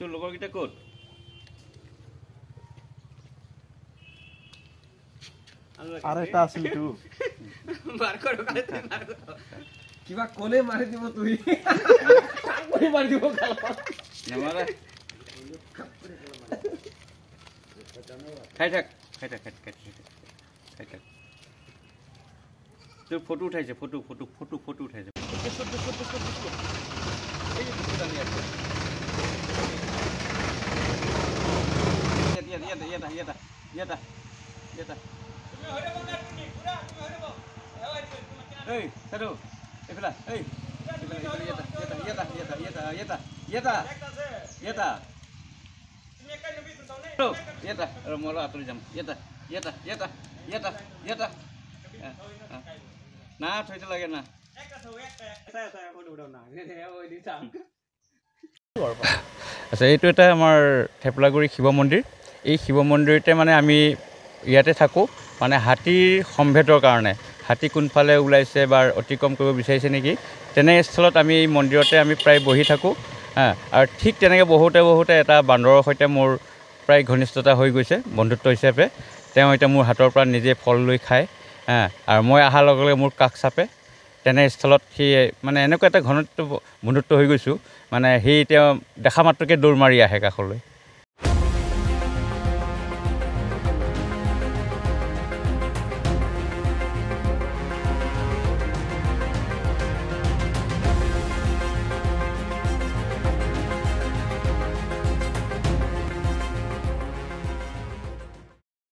তোৰ লগৰকেইটা ক'ত আৰু এটা আছিল তো কিবা কোনে মাৰি দিব তুই মাৰি দিব নামাৰা খাই থাক তোৰ ফটো উঠাইছে ফটো উঠাইছে মই আঁতৰি যাম না থৈত লাগে না আচ্ছা এইটো এটা আমাৰ থেপলাগুৰি শিৱ মন্দিৰ এই শিৱ মন্দিৰতে মানে আমি ইয়াতে থাকোঁ মানে হাতীৰ সম্ভেদৰ কাৰণে হাতী কোনফালে ওলাইছে বা অতিক্ৰম কৰিব বিচাৰিছে নেকি তেনে স্থলত আমি এই মন্দিৰতে আমি প্ৰায় বহি থাকোঁ আৰু ঠিক তেনেকৈ বহুতে এটা বান্দৰৰ সৈতে মোৰ প্ৰায় ঘনিষ্ঠতা হৈ গৈছে বন্ধুত্ব হিচাপে তেওঁ এতিয়া মোৰ হাতৰ পৰা নিজে ফল লৈ খায় আৰু মই অহাৰ লগে লগে মোৰ কাষ চাপে তেনে স্থলত সি মানে এনেকুৱা এটা ঘনত্ব বন্ধুত্ব হৈ গৈছোঁ মানে সি তেওঁ দেখা মাত্ৰকে দৌৰ মাৰি আহে কাষলৈ